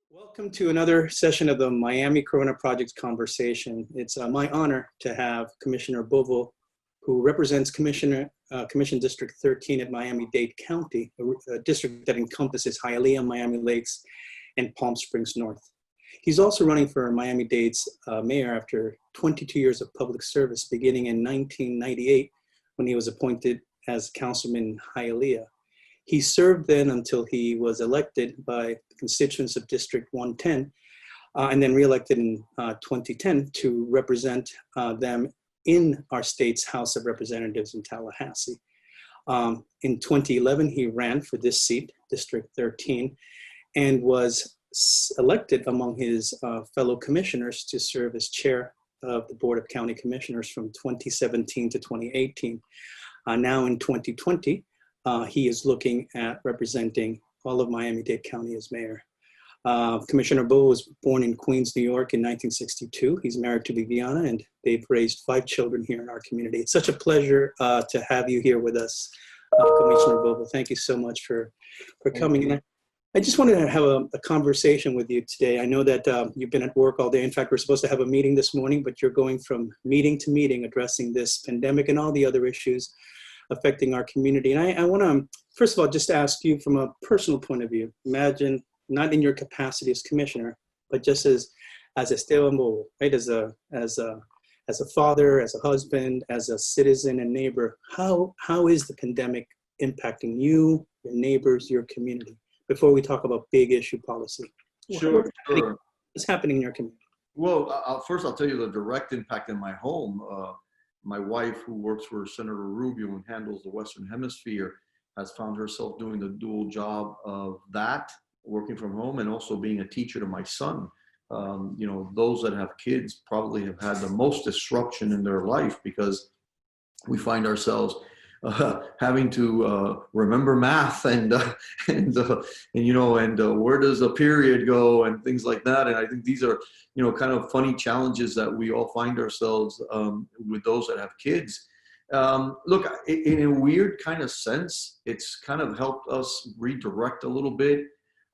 Welcome to another session of the Miami Corona Project Conversation. It's my honor to have Commissioner Bovo, who represents Commission District 13 at Miami-Dade County, a district that encompasses Hialeah, Miami Lakes, and Palm Springs North. He's also running for Miami-Dade's mayor after 22 years of public service, beginning in 1998 when he was appointed as councilman in Hialeah. He served then until he was elected by the constituents of District 110 and then reelected in 2010 to represent them in our state's House of Representatives in Tallahassee. In 2011, he ran for this seat, District 13, and was elected among his fellow commissioners to serve as chair of the Board of County Commissioners from 2017 to 2018. Now in 2020, he is looking at representing all of Miami-Dade County as mayor. Commissioner Bovo was born in Queens, New York in 1962. He's married to Viviana, and they've raised 5 children here in our community. It's such a pleasure to have you here with us, Commissioner Bovo. Thank you so much for coming. And I just wanted to have a conversation with you today. I know that you've been at work all day. In fact, we're supposed to have a meeting this morning, but you're going from meeting to meeting addressing this pandemic and all the other issues affecting our community. And I want to, first of all, just ask you from a personal point of view, imagine not in your capacity as commissioner, but just as Esteban Bovo, right? As a father, as a husband, as a citizen and neighbor, how is the pandemic impacting you, your neighbors, your community? Before we talk about big issue policy. Sure. What's happening in your community? Well, first I'll tell you the direct impact in my home. My wife, who works for Senator Rubio and handles the Western Hemisphere, has found herself doing the dual job of that, working from home, and also being a teacher to my son. Those that have kids probably have had the most disruption in their life because we find ourselves having to remember math and where does a period go and things like that. And I think these are, kind of funny challenges that we all find ourselves with those that have kids. Look, in a weird kind of sense, it's kind of helped us redirect a little bit.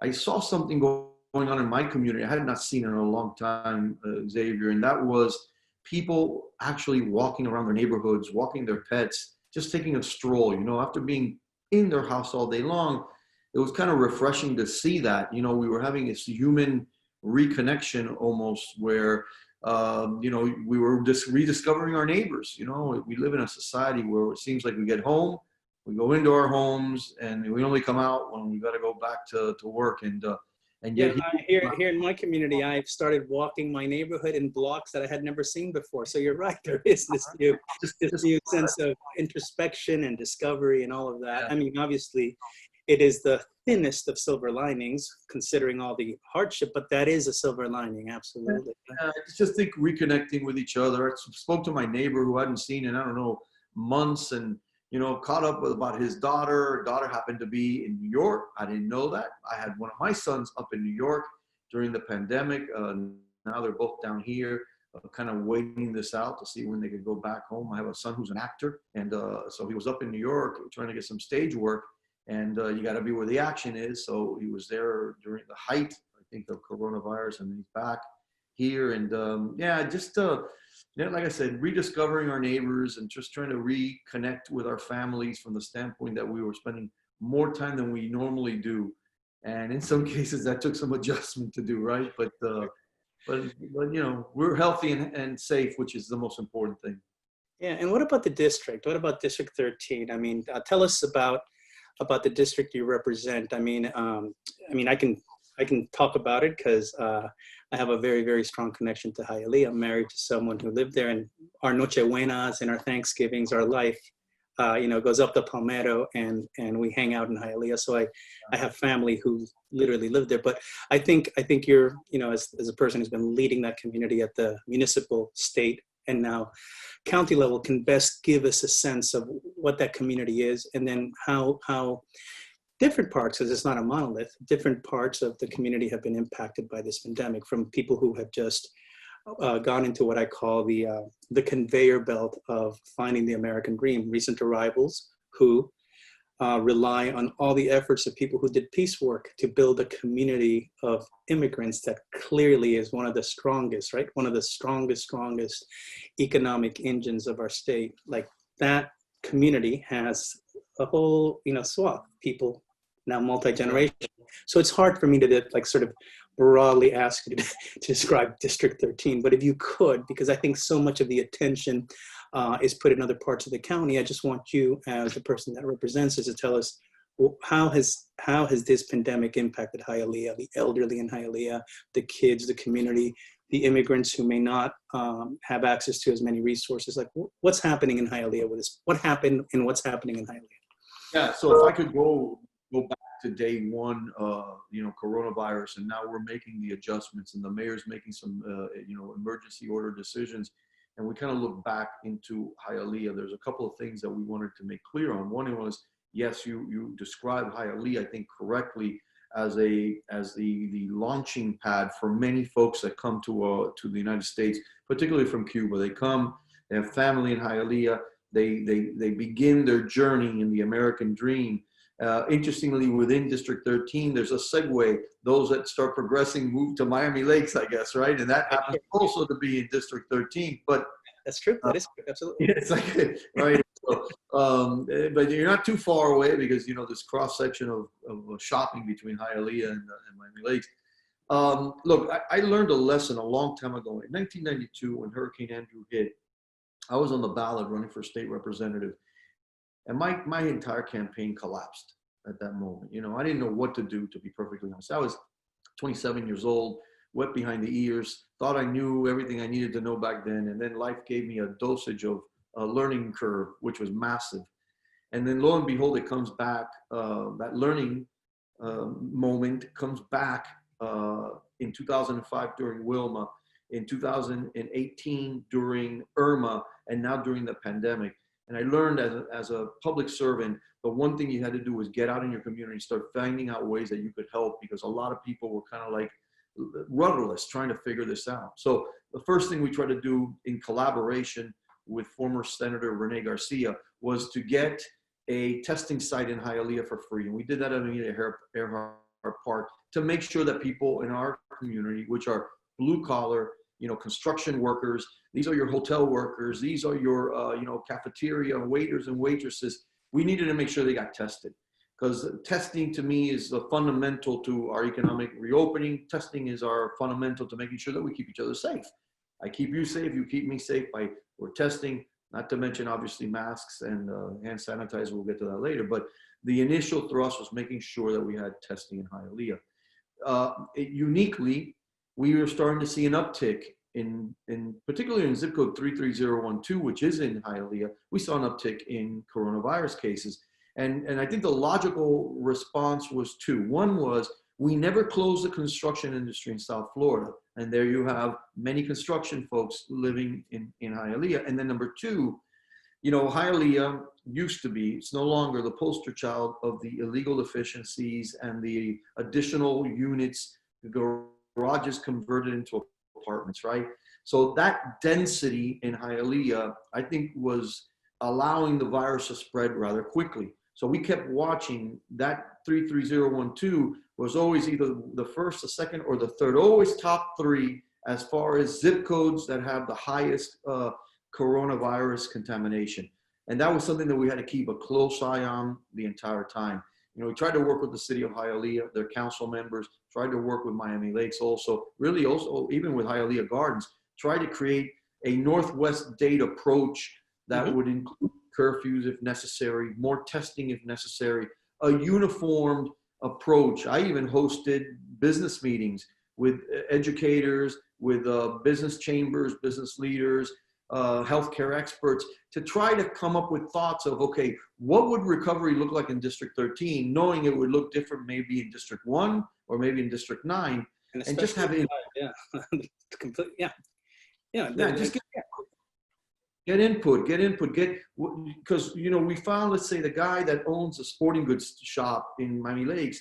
I saw something going on in my community I had not seen in a long time, Xavier, and that was people actually walking around their neighborhoods, walking their pets, just taking a stroll, after being in their house all day long. It was kind of refreshing to see that, we were having this human reconnection almost where, we were just rediscovering our neighbors. We live in a society where it seems like we get home, we go into our homes, and we only come out when we got to go back to work. And yet here in my community, I've started walking my neighborhood in blocks that I had never seen before. So you're right, there is this new sense of introspection and discovery and all of that. I mean, obviously, it is the thinnest of silver linings, considering all the hardship, but that is a silver lining, absolutely. I just think reconnecting with each other. I spoke to my neighbor who I hadn't seen in, months, and caught up with about his daughter. Daughter happened to be in New York. I didn't know that. I had one of my sons up in New York during the pandemic. Now they're both down here, kind of waiting this out to see when they could go back home. I have a son who's an actor, and so he was up in New York trying to get some stage work, and you got to be where the action is. So he was there during the height, I think, of coronavirus, and he's back here. And like I said, rediscovering our neighbors and just trying to reconnect with our families from the standpoint that we were spending more time than we normally do. And in some cases that took some adjustment to do, right? But we're healthy and safe, which is the most important thing. Yeah, and what about the district? What about District 13? I mean, tell us about the district you represent. I mean, I can talk about it because I have a very, very strong connection to Hialeah. I'm married to someone who lived there, and our Noche Buenas and our Thanksgivings, our life, goes up to Palmetto, and we hang out in Hialeah. So I have family who literally live there. But I think you're, as a person who's been leading that community at the municipal, state, and now county level, can best give us a sense of what that community is, and then how different parts, because it's not a monolith, different parts of the community have been impacted by this pandemic, from people who have just gone into what I call the conveyor belt of finding the American dream, recent arrivals who rely on all the efforts of people who did peace work to build a community of immigrants that clearly is one of the strongest, right? One of the strongest economic engines of our state. Like that community has a whole, swath of people now multi-generation. So it's hard for me to like sort of broadly ask you to describe District 13, but if you could, because I think so much of the attention is put in other parts of the county, I just want you as the person that represents us to tell us, well, how has this pandemic impacted Hialeah, the elderly in Hialeah, the kids, the community, the immigrants who may not have access to as many resources? Like what's happening in Hialeah with this? What happened and what's happening in Hialeah? Yeah, so if I could go back to day one, coronavirus, and now we're making the adjustments, and the mayor's making some, emergency order decisions, and we kind of look back into Hialeah. There's a couple of things that we wanted to make clear on. One was, yes, you described Hialeah, I think, correctly as the launching pad for many folks that come to the United States, particularly from Cuba. They come, they have family in Hialeah. They begin their journey in the American dream. Interestingly, within District 13, there's a segue. Those that start progressing move to Miami Lakes, I guess, right? And that happens also to be in District 13 . But that's true. That is absolutely. It's like, right. So, but you're not too far away because, this cross section of shopping between Hialeah and Miami Lakes. Look, I learned a lesson a long time ago. In 1992, when Hurricane Andrew hit, I was on the ballot running for state representative, and my entire campaign collapsed at that moment. I didn't know what to do, to be perfectly honest. I was 27 years old, wet behind the ears, thought I knew everything I needed to know back then, and then life gave me a dosage of a learning curve, which was massive. And then lo and behold, it comes back, that learning moment comes back in 2005 during Wilma, in 2018 during Irma, and now during the pandemic. And I learned as a public servant, the one thing you had to do was get out in your community, start finding out ways that you could help, because a lot of people were kind of like rudderless trying to figure this out. So the first thing we tried to do in collaboration with former Senator Rene Garcia was to get a testing site in Hialeah for free. And we did that at Amelia Earhart Park to make sure that people in our community, which are blue collar, construction workers, these are your hotel workers, these are your, cafeteria waiters and waitresses. We needed to make sure they got tested, because testing to me is the fundamental to our economic reopening. Testing is our fundamental to making sure that we keep each other safe. I keep you safe, you keep me safe we're testing, not to mention obviously masks and hand sanitizer. We'll get to that later. But the initial thrust was making sure that we had testing in Hialeah. Uniquely, we were starting to see an uptick in particularly in zip code 33012, which is in Hialeah. We saw an uptick in coronavirus cases. And I think the logical response was two. One was, we never closed the construction industry in South Florida. And there you have many construction folks living in Hialeah. And then number two, Hialeah used to be, it's no longer the poster child of the illegal efficiencies and the additional units, garages converted into apartments, right? So that density in Hialeah, I think, was allowing the virus to spread rather quickly. So we kept watching. That 33012 was always either the first, the second, or the third, always top three as far as zip codes that have the highest coronavirus contamination. And that was something that we had to keep a close eye on the entire time. We tried to work with the city of Hialeah, their council members, tried to work with Miami Lakes also, really also even with Hialeah Gardens, tried to create a Northwest date approach that would include curfews if necessary, more testing if necessary, a uniformed approach. I even hosted business meetings with educators, with business chambers, business leaders, healthcare experts, to try to come up with thoughts of, okay, what would recovery look like in District 13, knowing it would look different maybe in District 1 or maybe in District 9, and just have it. Just get input, because, we found, let's say the guy that owns a sporting goods shop in Miami Lakes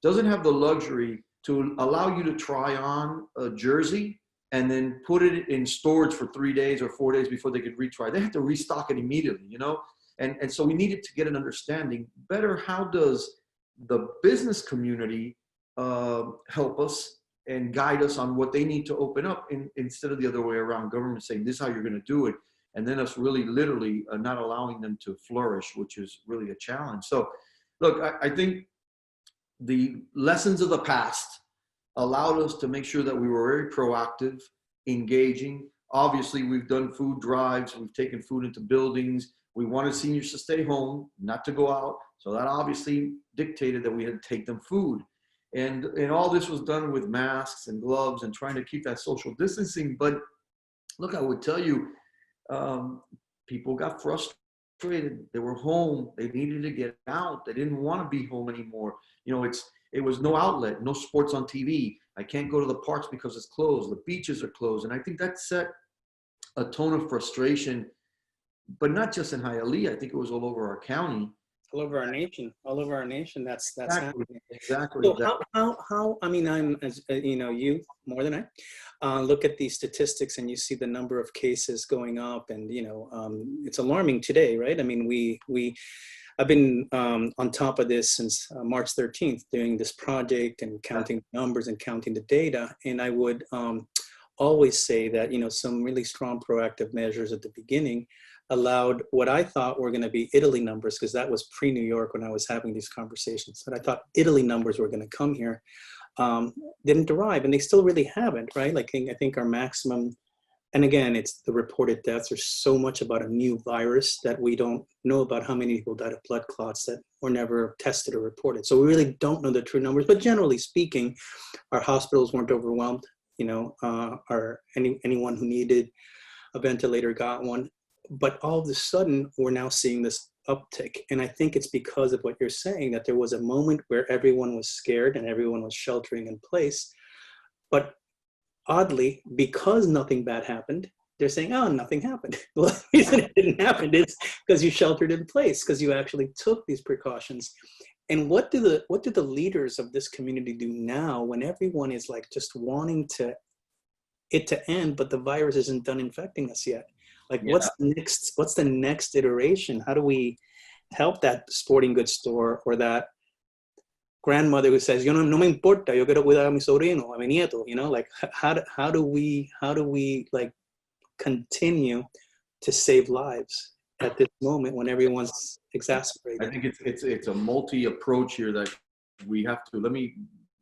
doesn't have the luxury to allow you to try on a jersey and then put it in storage for 3 days or 4 days before they could retry. They have to restock it immediately, And so we needed to get an understanding better. How does the business community help us and guide us on what they need to open up, instead of the other way around, government saying this is how you're going to do it, and then us really literally not allowing them to flourish, which is really a challenge. So look, I think the lessons of the past allowed us to make sure that we were very proactive, engaging. Obviously, we've done food drives, we've taken food into buildings. We wanted seniors to stay home, not to go out. So that obviously dictated that we had to take them food. And all this was done with masks and gloves and trying to keep that social distancing. But look, I would tell you, people got frustrated. They were home. They needed to get out. They didn't want to be home anymore. You know, it was no outlet, no sports on TV. I can't go to the parks because it's closed. The beaches are closed. And I think that set a tone of frustration, but not just in Hialeah. I think it was all over our county. All over our nation, that's Exactly. happening. Exactly. So Exactly. how, I mean, I'm, as you know, you more than I, look at these statistics and you see the number of cases going up, and, you know, it's alarming today, right? I mean, I've been on top of this since March 13th, doing this project and counting numbers and counting the data. And I would always say that, you know, some really strong proactive measures at the beginning allowed what I thought were going to be Italy numbers, because that was pre-New York when I was having these conversations, but I thought Italy numbers were going to come here, didn't arrive, and they still really haven't, right? Like, I think our maximum, and again, it's the reported deaths. There's so much about a new virus that we don't know about, how many people died of blood clots that were never tested or reported. So we really don't know the true numbers, but generally speaking, our hospitals weren't overwhelmed. You know, anyone who needed a ventilator got one. But all of a sudden, we're now seeing this uptick. And I think it's because of what you're saying, that there was a moment where everyone was scared and everyone was sheltering in place. But oddly, because nothing bad happened, they're saying, oh, nothing happened. Well, the reason it didn't happen is because you sheltered in place, because you actually took these precautions. And what do the leaders of this community do now when everyone is like just wanting it to end, but the virus isn't done infecting us yet? Like, Yeah. what's the next iteration? How do we help that sporting goods store or that grandmother who says, yo no me importa, yo quiero cuidar a mi sobrino, a mi nieto, you know, like how do we like continue to save lives at this moment when everyone's exacerbated? I think it's a multi approach here that we have to. Let me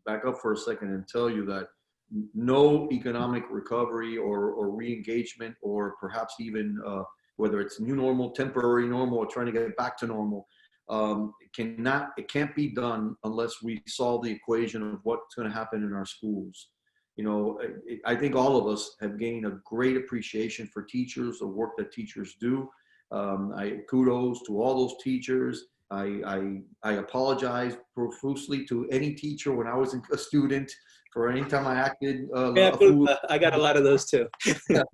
back up for a second and tell you that no economic recovery or re-engagement, or perhaps even whether it's new normal, temporary normal, or trying to get back to normal, it can't be done unless we solve the equation of what's going to happen in our schools. You know, I think all of us have gained a great appreciation for teachers, the work that teachers do. Kudos to all those teachers. I apologize profusely to any teacher when I was a student for any time I acted a fool. I got a lot of those too. Yeah,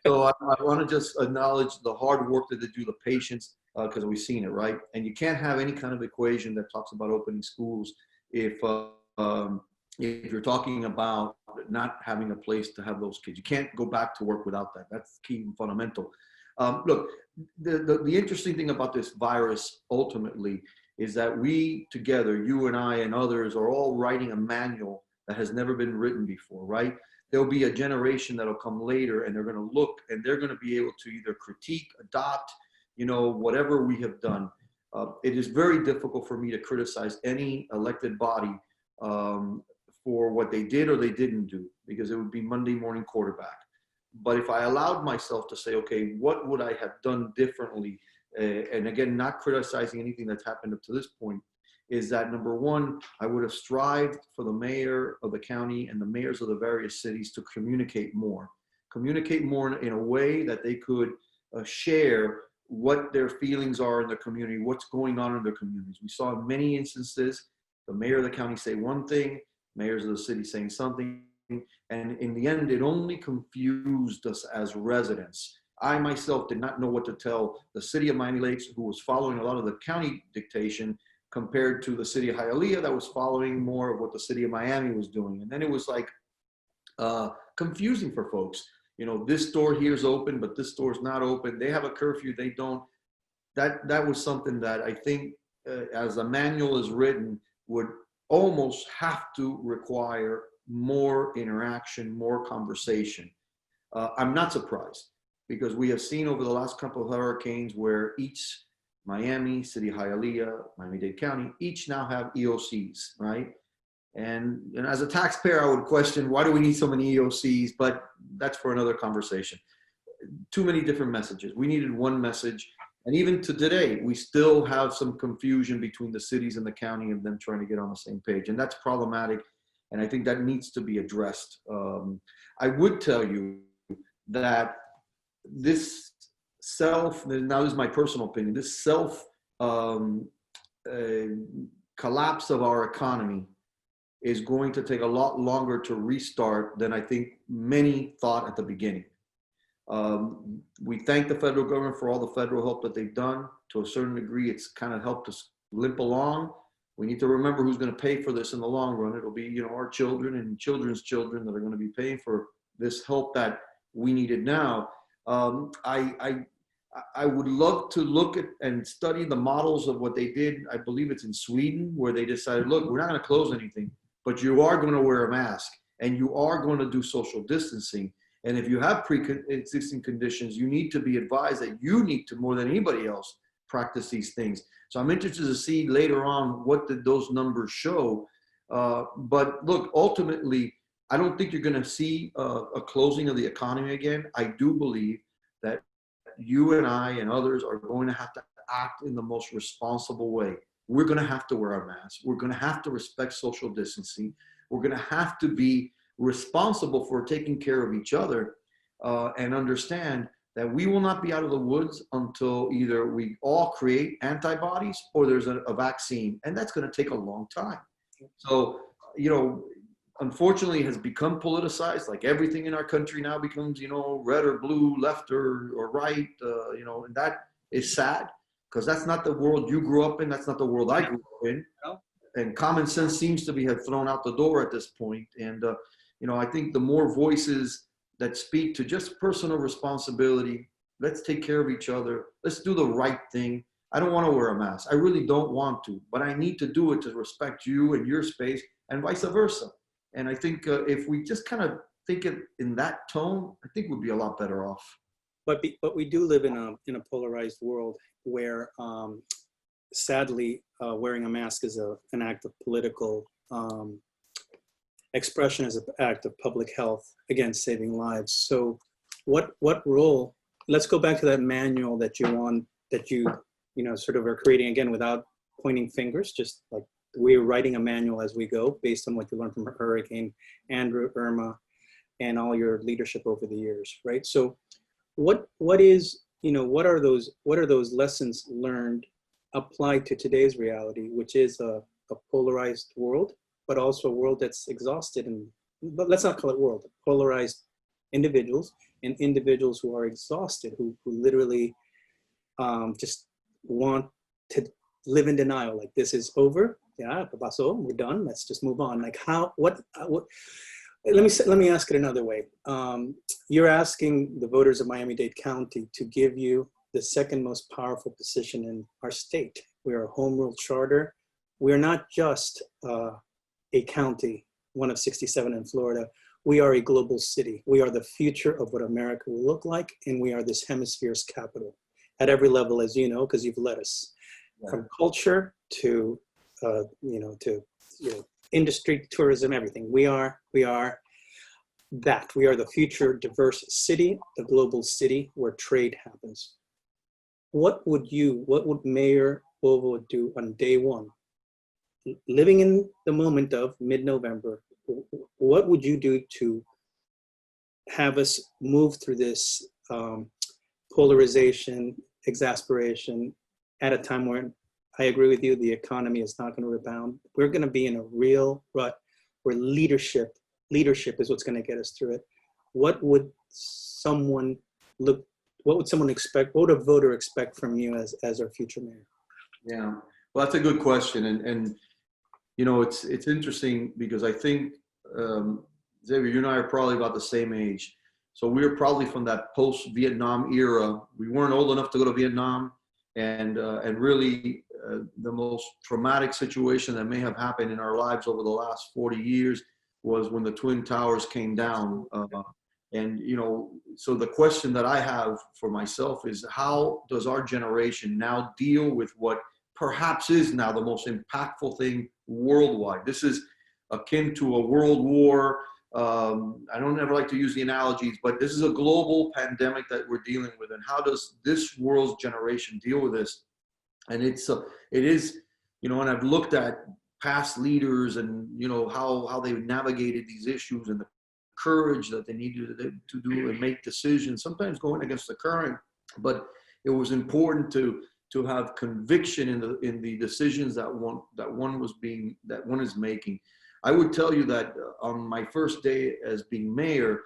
so I want to just acknowledge the hard work that they do, the patience, because we've seen it, right? And you can't have any kind of equation that talks about opening schools if you're talking about not having a place to have those kids. You can't go back to work without that. That's key and fundamental. Look, the interesting thing about this virus ultimately is that we together, you and I and others, are all writing a manual that has never been written before, right? There'll be a generation that'll come later, and they're going to look and they're going to be able to either critique, adopt, you know, whatever we have done. It is very difficult for me to criticize any elected body for what they did or they didn't do, because it would be Monday morning quarterback. But if I allowed myself to say, okay, what would I have done differently? And again, not criticizing anything that's happened up to this point, is that number one, I would have strived for the mayor of the county and the mayors of the various cities to communicate more in a way that they could share what their feelings are in the community, what's going on in their communities. We saw in many instances, the mayor of the county say one thing, mayors of the city saying something, and in the end, it only confused us as residents. I myself did not know what to tell the city of Miami-Dade, who was following a lot of the county dictation, compared to the city of Hialeah that was following more of what the city of Miami was doing. And then it was like confusing for folks. You know, this store here is open, but this store is not open. They have a curfew, they don't. that was something that I think, as a manual is written, would almost have to require more interaction, more conversation. I'm not surprised, because we have seen over the last couple of hurricanes where each Miami, City of Hialeah, Miami-Dade County, each now have EOCs, right? And as a taxpayer, I would question, why do we need so many EOCs? But that's for another conversation. Too many different messages. We needed one message. And even to today, we still have some confusion between the cities and the county of them trying to get on the same page. And that's problematic. And I think that needs to be addressed. I would tell you that this now this is my personal opinion, this collapse of our economy is going to take a lot longer to restart than I think many thought at the beginning. We thank the federal government for all the federal help that they've done. To a certain degree, it's kind of helped us limp along. We need to remember who's going to pay for this in the long run. It'll be, our children and children's children that are going to be paying for this help that we needed now. I would love to look at and study the models of what they did. I believe it's in Sweden, where they decided, look, we're not going to close anything, but you are going to wear a mask and you are going to do social distancing. And if you have pre-existing conditions, you need to be advised that you need to, more than anybody else, practice these things. So I'm interested to see later on what did those numbers show. But look, ultimately, I don't think you're going to see a closing of the economy again. I do believe that you and I and others are going to have to act in the most responsible way. We're going to have to wear our masks. We're going to have to respect social distancing. We're going to have to be responsible for taking care of each other, and understand that we will not be out of the woods until either we all create antibodies or there's a vaccine, and that's going to take a long time. So, unfortunately, it has become politicized. Like everything in our country now becomes, red or blue, left or right, and that is sad, because that's not the world you grew up in. That's not the world I grew up in. And common sense seems to be have thrown out the door at this point. And, I think the more voices that speak to just personal responsibility, let's take care of each other. Let's do the right thing. I don't want to wear a mask. I really don't want to, but I need to do it to respect you and your space, and vice versa. And I think if we just kind of think it in that tone, I think we'd be a lot better off. But we do live in a polarized world where, sadly, wearing a mask is an act of political expression, is an act of public health, again, saving lives. So what role, let's go back to that manual that you sort of are creating, again, without pointing fingers, just like we're writing a manual as we go based on what you learned from Hurricane Andrew, Irma, and all your leadership over the years, right? So what are those lessons learned applied to today's reality, which is a polarized world, but also a world that's exhausted, but let's not call it world, polarized individuals, and individuals who are exhausted, who literally just want to live in denial, like this is over, yeah, pasó, we're done, let's just move on. Like let me ask it another way. You're asking the voters of Miami-Dade County to give you the second most powerful position in our state. We are a home rule charter. We're not just a county, one of 67 in Florida. We are a global city. We are the future of what America will look like, and we are this hemisphere's capital at every level, as you know, because you've led us. Yeah. From culture to industry, tourism, everything. We are that. We are the future diverse city, the global city where trade happens. What would Mayor Bovo do on day one? Living in the moment of mid-November, what would you do to have us move through this polarization, exasperation, at a time where I agree with you, the economy is not going to rebound. We're going to be in a real rut where leadership is what's going to get us through it. What would someone expect? What would a voter expect from you as our future mayor? Yeah, well, that's a good question. And it's interesting because I think, Xavier, you and I are probably about the same age. So we're probably from that post-Vietnam era. We weren't old enough to go to Vietnam. and really the most traumatic situation that may have happened in our lives over the last 40 years was when the Twin Towers came down. And, you know, so the question that I have for myself is, how does our generation now deal with what perhaps is now the most impactful thing worldwide? This is akin to a world war. I don't ever like to use the analogies, but this is a global pandemic that we're dealing with. And how does this world's generation deal with this? And it is, you know, and I've looked at past leaders and, you know, how they've navigated these issues and the courage that they needed to do and make decisions, sometimes going against the current. But it was important to have conviction in the decisions that one is making. I would tell you that on my first day as being mayor,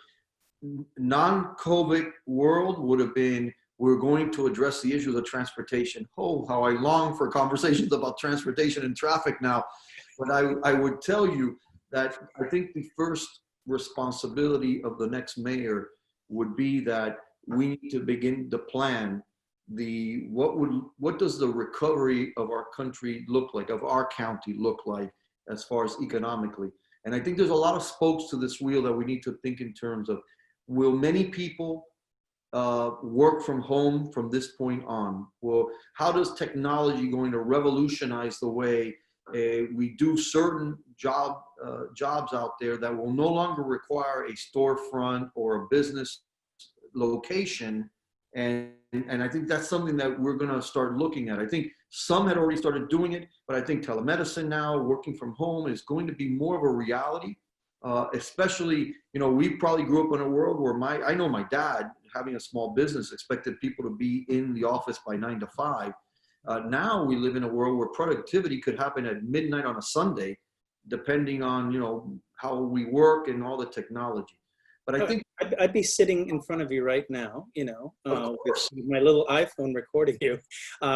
non-COVID world would have been, we're going to address the issues of transportation. Oh, how I long for conversations about transportation and traffic now. But I would tell you that I think the first responsibility of the next mayor would be that we need to begin to plan what does the recovery of our country look like, of our county look like, as far as economically. And I think there's a lot of spokes to this wheel that we need to think in terms of, will many people work from home from this point on? Well, how does technology going to revolutionize the way we do certain jobs out there that will no longer require a storefront or a business location? And I think that's something that we're going to start looking at. I think some had already started doing it, but I think telemedicine now, working from home, is going to be more of a reality. Especially, you know, we probably grew up in a world where I know my dad, having a small business, expected people to be in the office by 9 to 5. Now we live in a world where productivity could happen at midnight on a Sunday, depending on, you know, how we work and all the technology. But I think I'd be sitting in front of you right now, you know, with my little iPhone recording you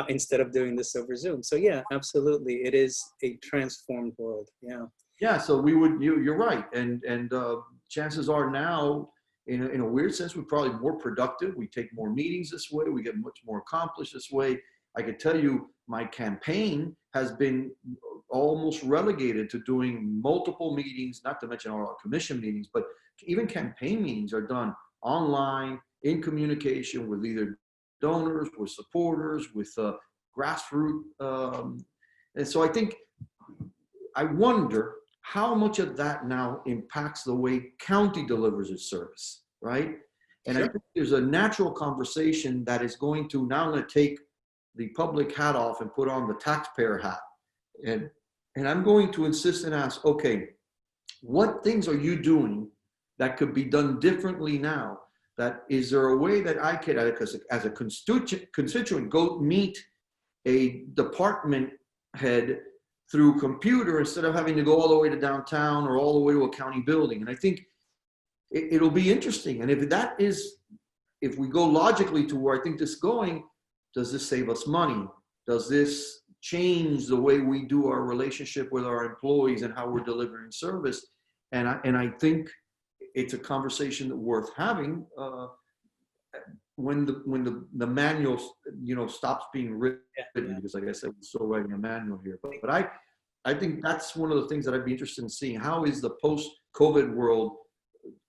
instead of doing this over Zoom. So yeah, absolutely, it is a transformed world. Yeah. Yeah. So we would. You're right. And chances are now, in a weird sense, we're probably more productive. We take more meetings this way. We get much more accomplished this way. I could tell you, my campaign has been almost relegated to doing multiple meetings, not to mention all our commission meetings, but even campaign meetings are done online, in communication with either donors, with supporters, with grassroots. And so I wonder how much of that now impacts the way county delivers its service, right? And sure. I think there's a natural conversation that is going to, now I'm going to take the public hat off and put on the taxpayer hat. And I'm going to insist and ask, okay, what things are you doing that could be done differently now? That is there a way that I could, as a constituent, go meet a department head through computer instead of having to go all the way to downtown or all the way to a county building? And I think it'll be interesting. And if we go logically to where I think this is going, does this save us money? Does this change the way we do our relationship with our employees and how we're delivering service? And I think it's a conversation that worth having when the manual, you know, stops being written, because like I said, we're still writing a manual here. But I think that's one of the things that I'd be interested in seeing. How is the post-COVID world,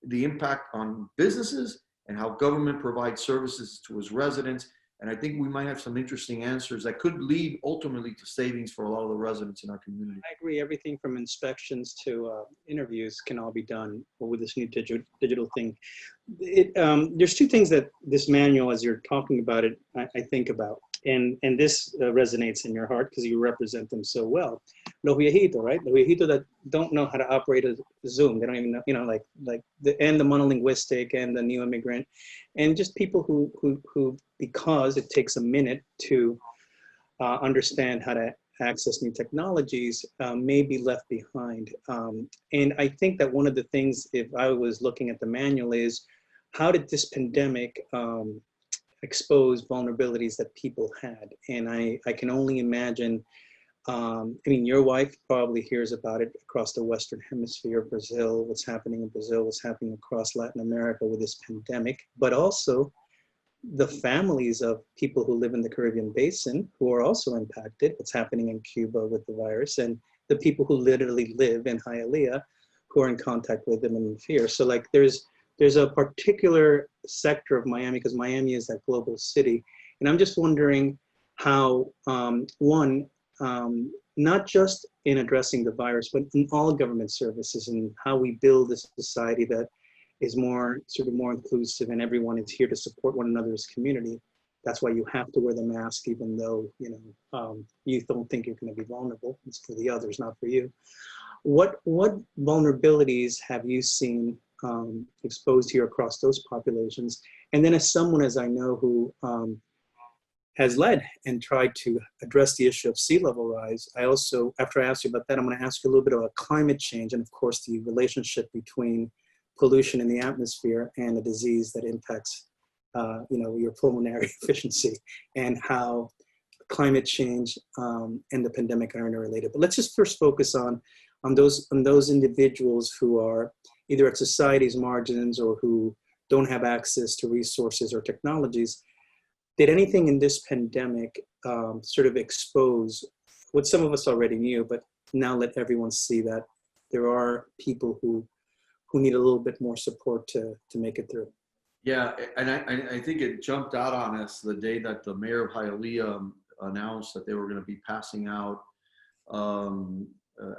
the impact on businesses and how government provides services to its residents? And I think we might have some interesting answers that could lead ultimately to savings for a lot of the residents in our community. I agree. Everything from inspections to interviews can all be done with this new digital thing. There's two things that this manual, as you're talking about it, I think about. And this resonates in your heart because you represent them so well. Los viejitos, right? Los viejitos that don't know how to operate a Zoom. They don't even know, you know, like the monolinguistic and the new immigrant, and just people who because it takes a minute to understand how to access new technologies, may be left behind. And I think that one of the things, if I was looking at the manual, is how did this pandemic expose vulnerabilities that people had? And I can only imagine, I mean, your wife probably hears about it across the Western Hemisphere, Brazil, what's happening in Brazil, what's happening across Latin America with this pandemic, but also the families of people who live in the Caribbean basin who are also impacted, what's happening in Cuba with the virus, and the people who literally live in Hialeah who are in contact with them and in fear. So like there's a particular sector of Miami, because Miami is that global city. And I'm just wondering how, not just in addressing the virus, but in all government services and how we build a society that is more inclusive and everyone is here to support one another's community. That's why you have to wear the mask, even though, you don't think you're going to be vulnerable. It's for the others, not for you. What vulnerabilities have you seen exposed here across those populations? And then as someone, as I know, who has led and tried to address the issue of sea level rise, I also, after I ask you about that, I'm going to ask you a little bit about climate change and of course the relationship between pollution in the atmosphere and a disease that impacts your pulmonary efficiency, and how climate change and the pandemic are interrelated. But let's just first focus on those individuals who are either at society's margins or who don't have access to resources or technologies. Did anything in this pandemic sort of expose what some of us already knew, but now let everyone see that there are people who need a little bit more support to make it through? Yeah, and I think it jumped out on us the day that the mayor of Hialeah announced that they were going to be passing out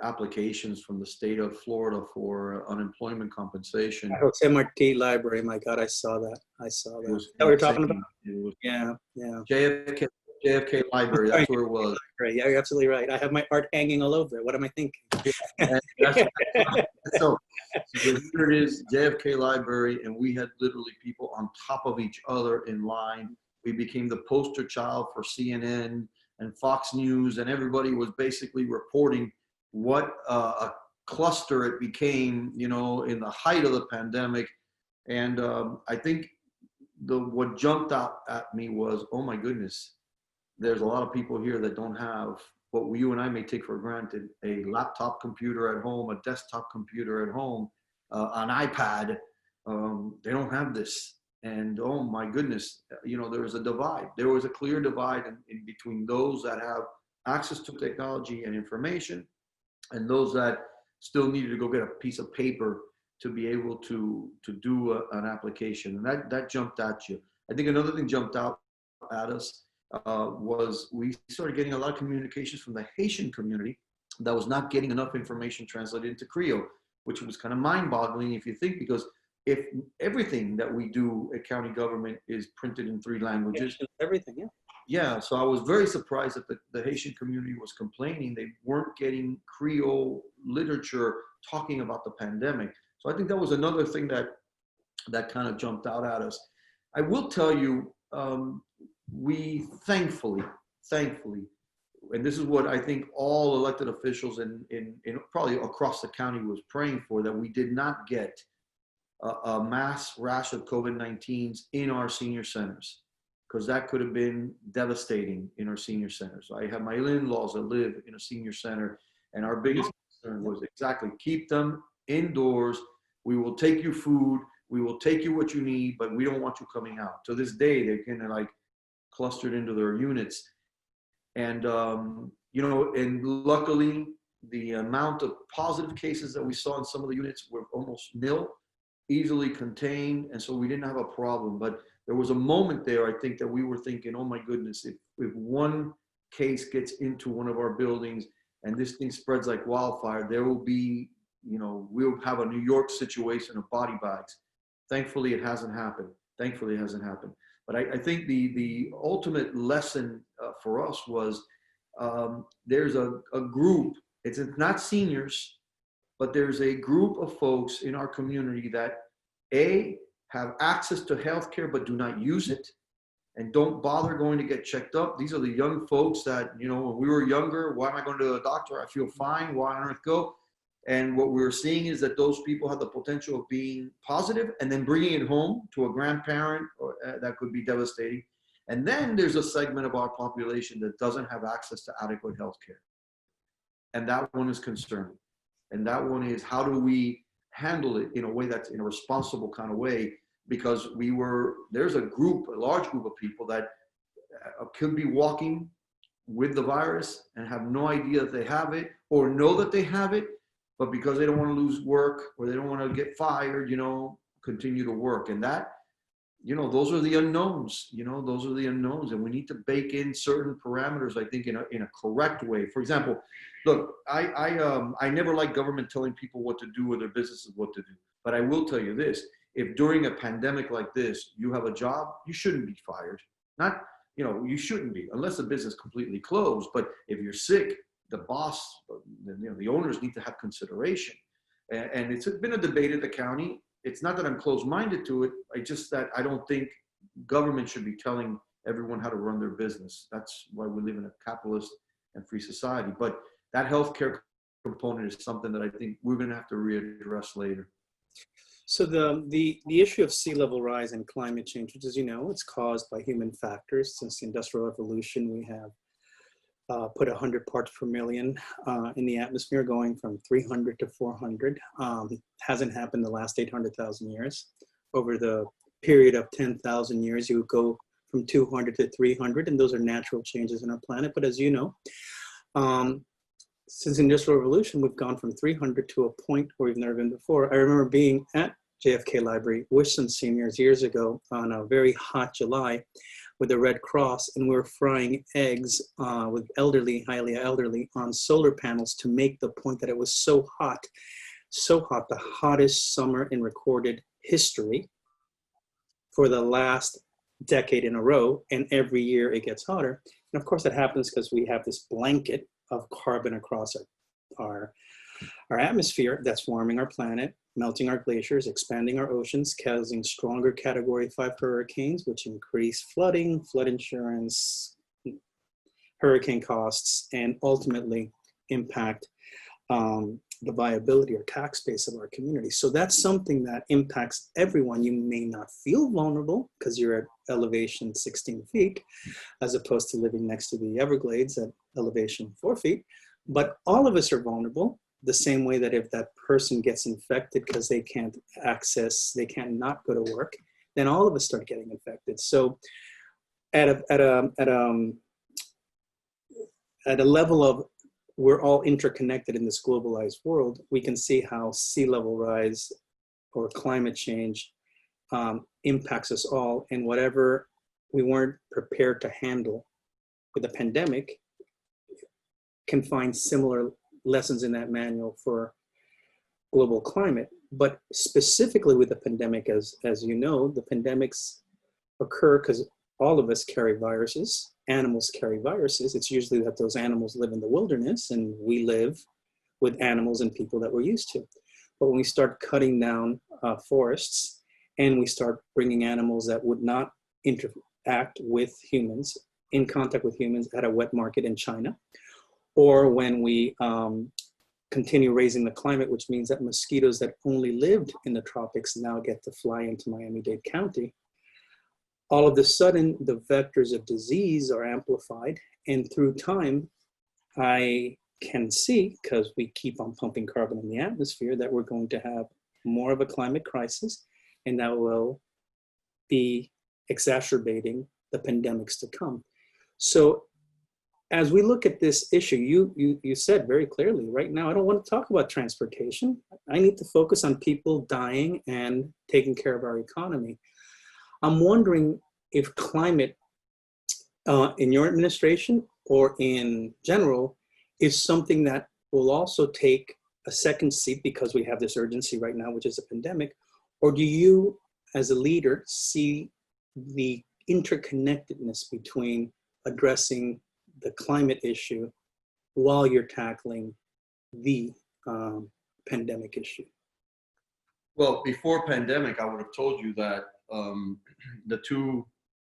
applications from the state of Florida for unemployment compensation. Jose Marti Library, my God, I saw that. Is that what you're talking about? Yeah. JFK Library, that's where it was. Right, yeah, you're absolutely right. I have my art hanging all over it. What am I thinking? So here it is, JFK Library, and we had literally people on top of each other in line. We became the poster child for CNN and Fox News, and everybody was basically reporting what a cluster it became, in the height of the pandemic. And I think what jumped out at me was, oh my goodness, there's a lot of people here that don't have what you and I may take for granted: a laptop computer at home, a desktop computer at home, an iPad. They don't have this. And oh my goodness, there was a divide. There was a clear divide in between those that have access to technology and information and those that still needed to go get a piece of paper to be able to do an application. And that jumped at you. I think another thing jumped out at us was we started getting a lot of communications from the Haitian community that was not getting enough information translated into Creole, which was kind of mind-boggling if you think, because if everything that we do at county government is printed in 3 languages. Everything, yeah. Yeah, so I was very surprised that the Haitian community was complaining they weren't getting Creole literature talking about the pandemic. So I think that was another thing that kind of jumped out at us. I will tell you, we thankfully, and this is what I think all elected officials in probably across the county was praying for, that we did not get a mass rash of COVID-19s in our senior centers, because that could have been devastating in our senior centers. I have my in-laws that live in a senior center, and our biggest concern was exactly keep them indoors. We will take you food, we will take you what you need, but we don't want you coming out. To this day, they're kind of like clustered into their units. And, and luckily, the amount of positive cases that we saw in some of the units were almost nil, easily contained, and so we didn't have a problem. But there was a moment there, I think, that we were thinking, oh my goodness, if one case gets into one of our buildings and this thing spreads like wildfire, there will be, we'll have a New York situation of body bags. Thankfully, it hasn't happened. But I think the ultimate lesson for us was there's a group, it's not seniors, but there's a group of folks in our community that have access to healthcare but do not use it and don't bother going to get checked up. These are the young folks that, when we were younger, why am I going to a doctor? I feel fine. Why on earth go? And what we're seeing is that those people have the potential of being positive and then bringing it home to a grandparent, or that could be devastating. And then there's a segment of our population that doesn't have access to adequate healthcare. And that one is concerning. And that one is, how do we handle it in a way that's in a responsible kind of way, because there's a large group of people that could be walking with the virus and have no idea that they have it, or know that they have it, but because they don't want to lose work or they don't want to get fired, continue to work. And that, those are the unknowns, those are the unknowns. And we need to bake in certain parameters, I think, in a correct way. For example, look, I never like government telling people what to do or their businesses what to do. But I will tell you this, if during a pandemic like this, you have a job, you shouldn't be fired. You shouldn't be, unless the business completely closed. But if you're sick, the boss, the owners need to have consideration. And it's been a debate at the county. It's not that I'm closed-minded to it. That I don't think government should be telling everyone how to run their business. That's why we live in a capitalist and free society. But that healthcare component is something that I think we're going to have to readdress later. So the issue of sea level rise and climate change, which, as you know, it's caused by human factors. Since the Industrial Revolution, we have put 100 parts per million in the atmosphere, going from 300 to 400. Hasn't happened the last 800,000 years. Over the period of 10,000 years, you go from 200 to 300, and those are natural changes in our planet. But as you know, since the Industrial Revolution, we've gone from 300 to a point where we've never been before. I remember being at JFK Library with some seniors years ago on a very hot July with the Red Cross, and we were frying eggs with Hialeah elderly on solar panels to make the point that it was so hot, the hottest summer in recorded history for the last decade in a row, and every year it gets hotter. And of course that happens because we have this blanket of carbon across our atmosphere that's warming our planet, melting our glaciers, expanding our oceans, causing stronger Category 5 hurricanes, which increase flooding, flood insurance, hurricane costs, and ultimately impact the viability or tax base of our community. So that's something that impacts everyone. You may not feel vulnerable because you're at elevation 16 feet, as opposed to living next to the Everglades at elevation 4 feet. But all of us are vulnerable, the same way that if that person gets infected because they can't not go to work, then all of us start getting infected. So at a level of we're all interconnected in this globalized world, we can see how sea level rise or climate change impacts us all, and whatever we weren't prepared to handle with a pandemic can find similar lessons in that manual for global climate. But specifically with the pandemic, as you know, the pandemics occur because all of us carry viruses. Animals carry viruses. It's usually that those animals live in the wilderness and we live with animals and people that we're used to. But when we start cutting down forests and we start bringing animals that would not interact with humans, in contact with humans at a wet market in China, or when we continue raising the climate, which means that mosquitoes that only lived in the tropics now get to fly into Miami-Dade County, all of a sudden the vectors of disease are amplified. And through time, I can see, because we keep on pumping carbon in the atmosphere, that we're going to have more of a climate crisis, and that will be exacerbating the pandemics to come. So as we look at this issue, you said very clearly, right now, I don't want to talk about transportation. I need to focus on people dying and taking care of our economy. I'm wondering if climate in your administration or in general is something that will also take a second seat because we have this urgency right now, which is a pandemic, or do you as a leader see the interconnectedness between addressing the climate issue while you're tackling the pandemic issue? Well, before pandemic, I would have told you that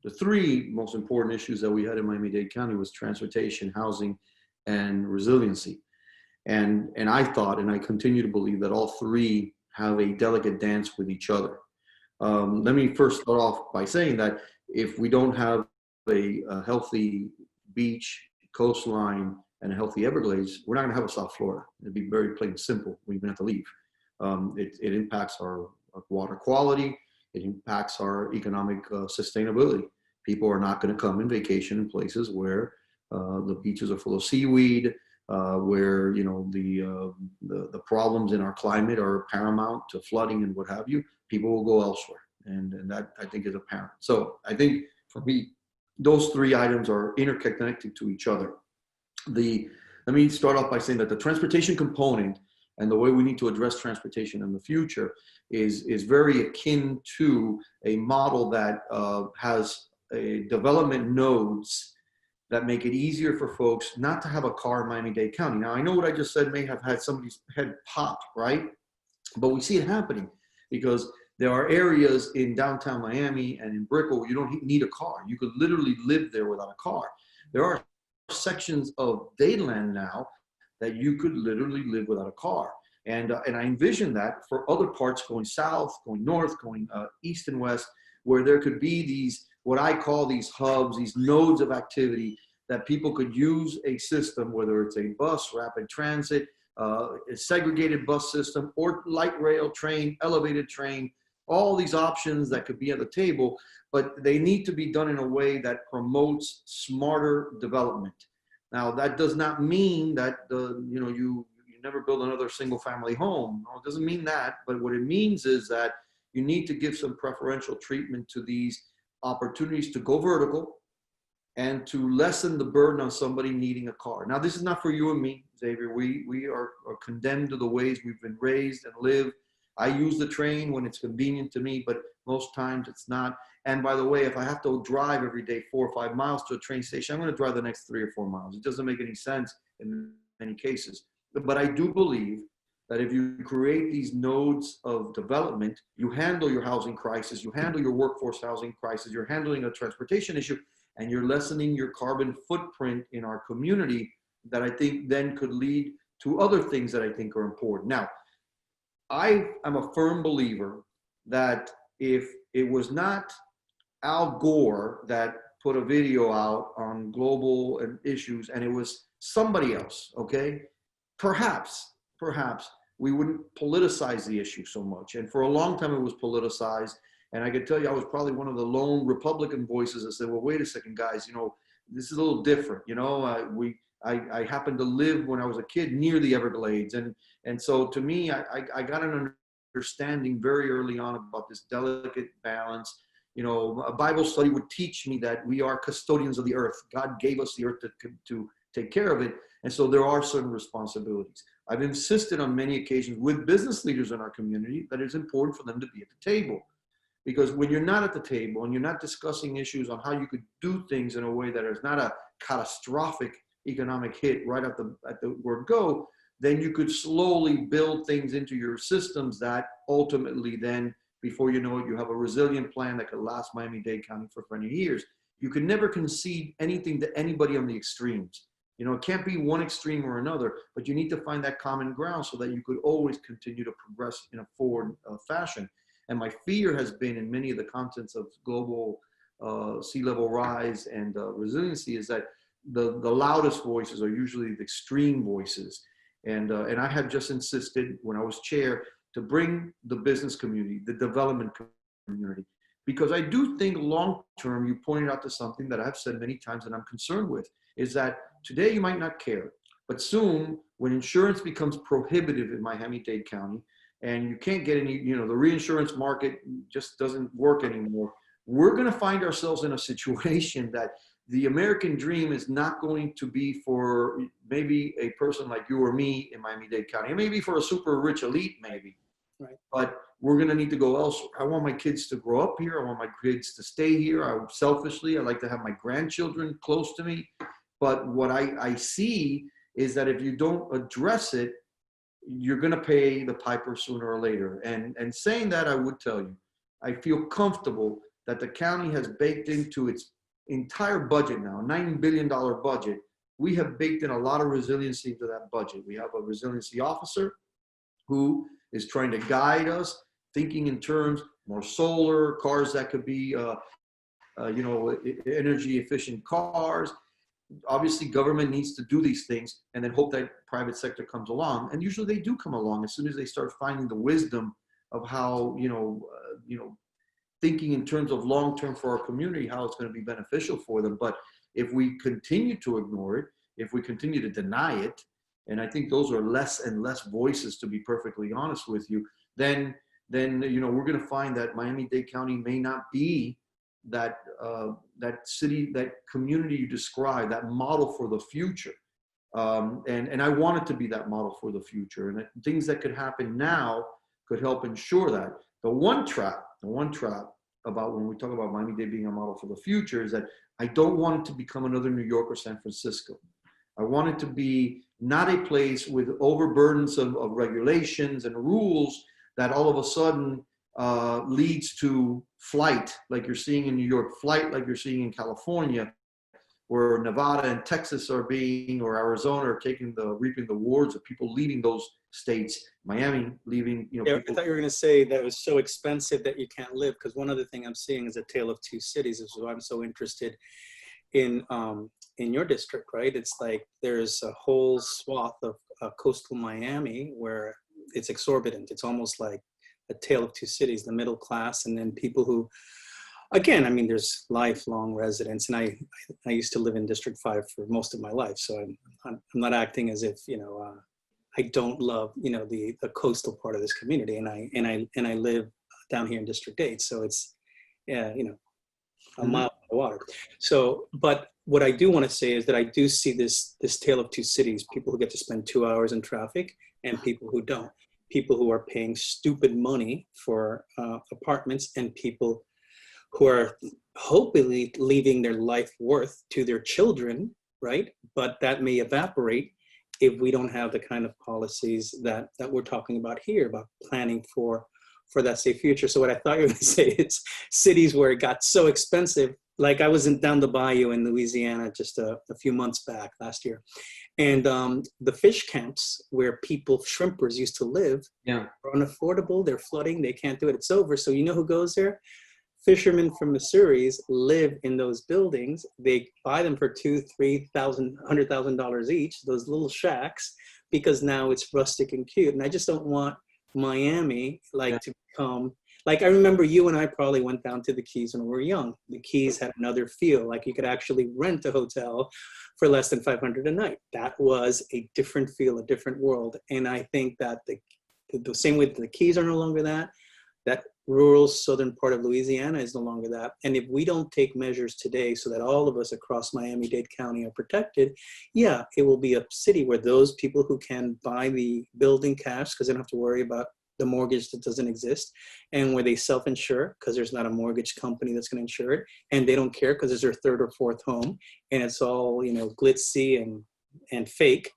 the three most important issues that we had in Miami-Dade County was transportation, housing, and resiliency. And I thought, and I continue to believe, that all three have a delicate dance with each other. Let me first start off by saying that if we don't have a healthy beach, coastline, and a healthy Everglades, we're not going to have a South Florida. It'd be very plain and simple. We even have to leave. It impacts our water quality. it impacts our economic sustainability. People are not going to come and vacation in places where the beaches are full of seaweed, where the problems in our climate are paramount to flooding and what have you. People will go elsewhere, and that I think is apparent. So I think for me, those three items are interconnected to each other. Let me start off by saying that the transportation component and the way we need to address transportation in the future is very akin to a model that has a development nodes that make it easier for folks not to have a car in Miami-Dade County. Now, I know what I just said may have had somebody's head pop, right? But we see it happening because there are areas in downtown Miami and in Brickell where you don't need a car. You could literally live there without a car. There are sections of Dadeland now that you could literally live without a car. And I envision that for other parts going south, going north, going east and west, where there could be these, what I call these hubs, these nodes of activity that people could use a system, whether it's a bus, rapid transit, a segregated bus system, or light rail, train, elevated train, all these options that could be at the table, but they need to be done in a way that promotes smarter development. Now, that does not mean that you never build another single family home. No, it doesn't mean that, but what it means is that you need to give some preferential treatment to these opportunities to go vertical and to lessen the burden on somebody needing a car. Now, this is not for you and me, Xavier. We are condemned to the ways we've been raised and live. I use the train when it's convenient to me, but most times it's not. And by the way, if I have to drive every day 4 or 5 miles to a train station, I'm going to drive the next 3 or 4 miles. It doesn't make any sense in many cases. But I do believe that if you create these nodes of development, you handle your housing crisis, you handle your workforce housing crisis, you're handling a transportation issue, and you're lessening your carbon footprint in our community, that I think then could lead to other things that I think are important. Now, I am a firm believer that if it was not Al Gore that put a video out on global issues and it was somebody else, okay, perhaps we wouldn't politicize the issue so much. And for a long time it was politicized. And I can tell you, I was probably one of the lone Republican voices that said, well, wait a second, guys, this is a little different. I happened to live when I was a kid near the Everglades. And so to me, I got an understanding very early on about this delicate balance. A Bible study would teach me that we are custodians of the earth. God gave us the earth to take care of it. And so there are certain responsibilities. I've insisted on many occasions with business leaders in our community that it's important for them to be at the table. Because when you're not at the table and you're not discussing issues on how you could do things in a way that is not a catastrophic economic hit right at the word go, then you could slowly build things into your systems that ultimately then, before you know it, you have a resilient plan that could last Miami-Dade County for 20 years. You can never concede anything to anybody on the extremes. It can't be one extreme or another, but you need to find that common ground so that you could always continue to progress in a forward fashion. And my fear has been in many of the contents of global sea level rise and resiliency is that the loudest voices are usually the extreme voices. And I have just insisted when I was chair to bring the business community, the development community, because I do think long term, you pointed out to something that I've said many times and I'm concerned with, is that today you might not care, but soon when insurance becomes prohibitive in Miami-Dade County and you can't get any, the reinsurance market just doesn't work anymore, we're going to find ourselves in a situation that the American dream is not going to be for maybe a person like you or me in Miami-Dade County, and maybe for a super rich elite, maybe. Right. But we're going to need to go elsewhere. I want my kids to grow up here. I want my kids to stay here. I like to have my grandchildren close to me. But what I see is that if you don't address it, you're going to pay the piper sooner or later. And saying that, I would tell you, I feel comfortable that the county has baked into its entire budget now, $9 billion budget. We have baked in a lot of resiliency into that budget. We have a resiliency officer who is trying to guide us, thinking in terms more solar, cars that could be, energy efficient cars. Obviously, government needs to do these things and then hope that private sector comes along. And usually they do come along as soon as they start finding the wisdom of how, thinking in terms of long-term for our community, how it's going to be beneficial for them. But if we continue to ignore it, if we continue to deny it, and I think those are less and less voices, to be perfectly honest with you, then we're going to find that Miami-Dade County may not be that city, that community you described, that model for the future. And I want it to be that model for the future. And things that could happen now could help ensure that. The one trap about when we talk about Miami-Dade being a model for the future is that I don't want it to become another New York or San Francisco. I want it to be not a place with overburdens of regulations and rules that all of a sudden leads to flight, like you're seeing in New York, flight like you're seeing in California, where Nevada and Texas are being, or Arizona are reaping the rewards of people leaving those states, Miami leaving, Yeah, people. I thought you were going to say that it was so expensive that you can't live, because one other thing I'm seeing is a tale of two cities. This is why I'm so interested in your district, right? It's like there's a whole swath of coastal Miami where it's exorbitant. It's almost like a tale of two cities, the middle class, and then people who, again, I mean, there's lifelong residents, and I used to live in District 5 for most of my life, so I'm not acting as if, I don't love, the coastal part of this community, and I live down here in District 8, so it's, a mile from the water. So, but what I do want to say is that I do see this tale of two cities, people who get to spend 2 hours in traffic and people who don't, people who are paying stupid money for apartments, and people who are hopefully leaving their life worth to their children, right? But that may evaporate if we don't have the kind of policies that we're talking about here, about planning for that safe future. So what I thought you were going to say is cities where it got so expensive, like I was down the bayou in Louisiana just a few months back last year. And the fish camps where shrimpers used to live are unaffordable. They're flooding. They can't do it. It's over. So you know who goes there? Fishermen from Missouri live in those buildings. They buy them for $2,000, $3,000, $100,000 each, those little shacks, because now it's rustic and cute. And I just don't want Miami to become, like, I remember you and I probably went down to the Keys when we were young. The Keys had another feel, like you could actually rent a hotel for less than $500 a night. That was a different feel, a different world. And I think that the same way that the Keys are no longer that rural southern part of Louisiana is no longer that. And if we don't take measures today so that all of us across Miami-Dade County are protected, it will be a city where those people who can buy the building cash, because they don't have to worry about the mortgage that doesn't exist, and where they self-insure because there's not a mortgage company that's going to insure it, and they don't care because it's their third or fourth home, and it's all, glitzy and fake,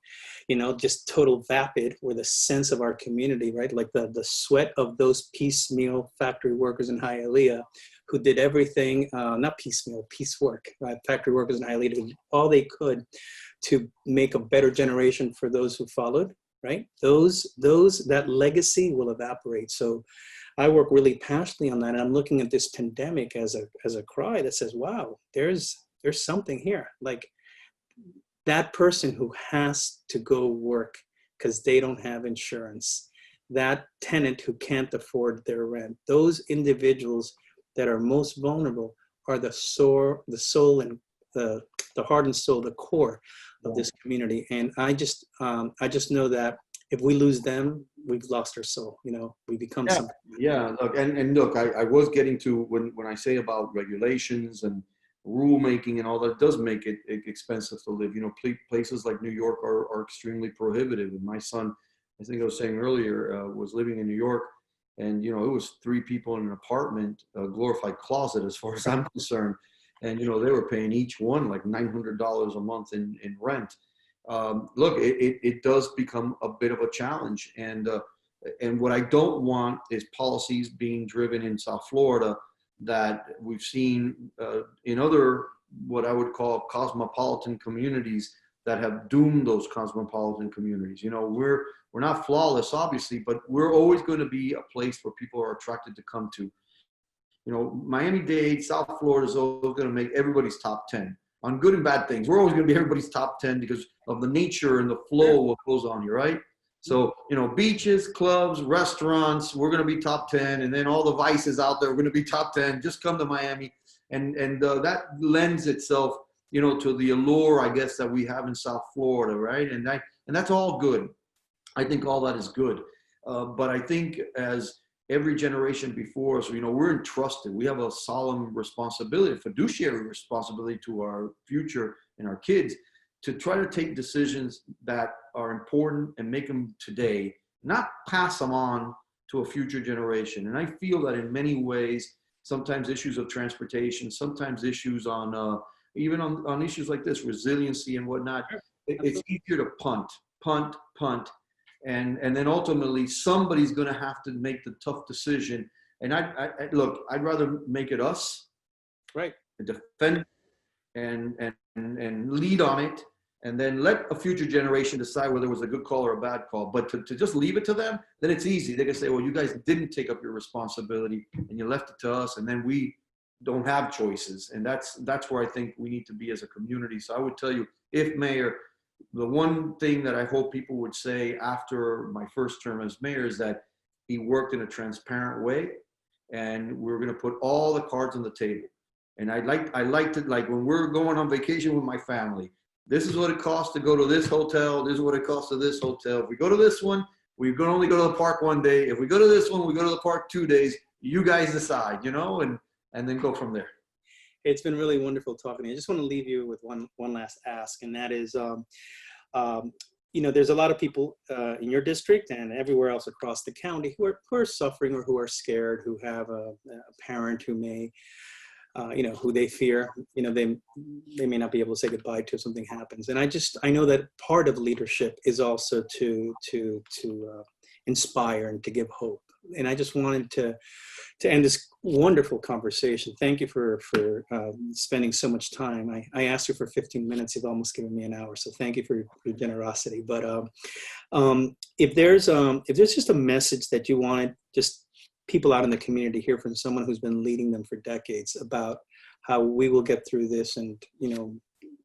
just total vapid, where the sense of our community, right? Like the sweat of those piecemeal factory workers in Hialeah who did everything, not piecemeal, piecework, right? Factory workers in Hialeah did all they could to make a better generation for those who followed, right? That legacy will evaporate. So I work really passionately on that. And I'm looking at this pandemic as a cry that says, wow, there's something here. Like, that person who has to go work because they don't have insurance, that tenant who can't afford their rent, those individuals that are most vulnerable are the soul and the heart and soul, the core of this community. And I just know that if we lose them, we've lost our soul. We become something. Yeah. Look, and look, I was getting to when I say about regulations and rulemaking and all that does make it expensive to live. Places like New York are extremely prohibitive. And my son, I think I was saying earlier, was living in New York, and it was 3 people in an apartment, a glorified closet as far as I'm concerned, and they were paying each one like $900 a month in rent. Look, it does become a bit of a challenge, and what I don't want is policies being driven in South Florida that we've seen in other, what I would call cosmopolitan communities, that have doomed those cosmopolitan communities. We're not flawless, obviously, but we're always going to be a place where people are attracted to come to. Miami-Dade, South Florida is always going to make everybody's top 10 on good and bad things. We're always going to be everybody's top 10 because of the nature and the flow of what goes on here, right? So, beaches, clubs, restaurants, we're going to be top 10. And then all the vices out there, we're going to be top 10. Just come to Miami. And that lends itself, to the allure, I guess, that we have in South Florida, right? And that's all good. I think all that is good. But I think as every generation before us, we're entrusted. We have a solemn responsibility, a fiduciary responsibility to our future and our kids to try to take decisions that are important and make them today, not pass them on to a future generation. And I feel that in many ways, sometimes issues of transportation, sometimes issues on, even on issues like this, resiliency and whatnot, it's easier to punt. And then ultimately somebody's going to have to make the tough decision. And look, I'd rather make it us, right, and defend and lead on it, and then let a future generation decide whether it was a good call or a bad call. But to just leave it to them, then it's easy. They can say, well, you guys didn't take up your responsibility and you left it to us, and then we don't have choices. And that's where I think we need to be as a community. So I would tell you, if mayor, the one thing that I hope people would say after my first term as mayor is that he worked in a transparent way, and we're going to put all the cards on the table. And I liked it, like when we're going on vacation with my family, this is what it costs to go to this hotel. This is what it costs to this hotel. If we go to this one, we're going to only go to the park one day. If we go to this one, we go to the park 2 days. You guys decide, and then go from there. It's been really wonderful talking to you. I just want to leave you with one last ask, and that is, there's a lot of people in your district and everywhere else across the county who are suffering or who are scared, who have a parent who may, who they fear, they may not be able to say goodbye to if something happens. And I know that part of leadership is also to inspire and to give hope. And I just wanted to end this wonderful conversation. Thank you for spending so much time. I asked you for 15 minutes. You've almost given me an hour. So thank you for your generosity. But if there's just a message that you wanted just people out in the community hear from someone who's been leading them for decades about how we will get through this, and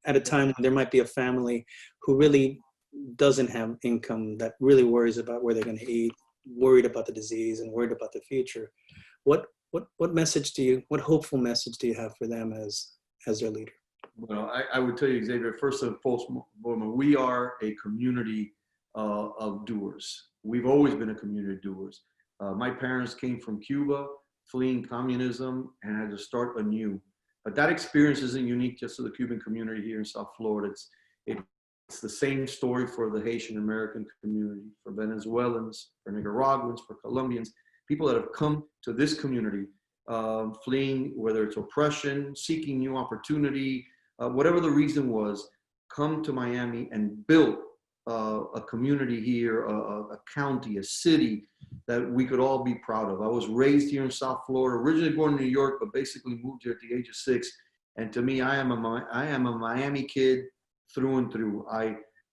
at a time when there might be a family who really doesn't have income, that really worries about where they're going to eat, worried about the disease, and worried about the future, what hopeful message do you have for them as their leader? Well, I would tell you, Xavier, first and foremost, we are a community of doers. We've always been a community of doers. My parents came from Cuba, fleeing communism, and had to start anew. But that experience isn't unique just to the Cuban community here in South Florida. It's the same story for the Haitian American community, for Venezuelans, for Nicaraguans, for Colombians, people that have come to this community, fleeing, whether it's oppression, seeking new opportunity, whatever the reason was, come to Miami and built a community here, a county, a city that we could all be proud of. I was raised here in South Florida, originally born in New York, but basically moved here at the age of 6. And to me, I am a Miami kid through and through.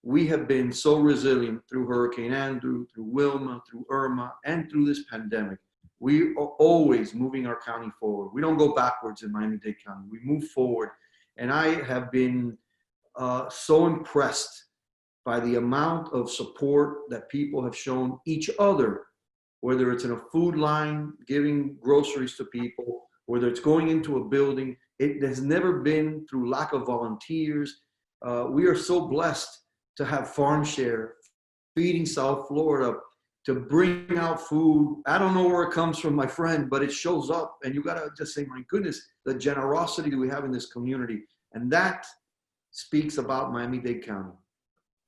We have been so resilient through Hurricane Andrew, through Wilma, through Irma, and through this pandemic. We are always moving our county forward. We don't go backwards in Miami-Dade County. We move forward. And I have been so impressed by the amount of support that people have shown each other, whether it's in a food line, giving groceries to people, whether it's going into a building. It has never been through lack of volunteers. We are so blessed to have Farm Share feeding South Florida, to bring out food. I don't know where it comes from, my friend, but it shows up, and you gotta just say, my goodness, the generosity that we have in this community. And that speaks about Miami-Dade County.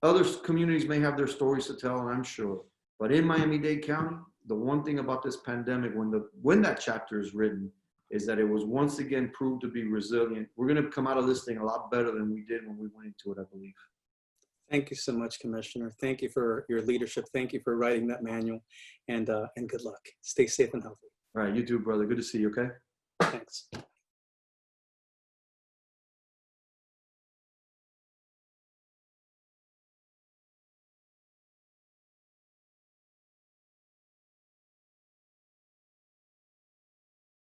Other communities may have their stories to tell, and I'm sure, but in Miami-Dade County, the one thing about this pandemic, when that chapter is written, is that it was once again proved to be resilient. We're gonna come out of this thing a lot better than we did when we went into it, I believe. Thank you so much, Commissioner. Thank you for your leadership. Thank you for writing that manual, and good luck. Stay safe and healthy. All right, you too, brother. Good to see you, okay? Thanks.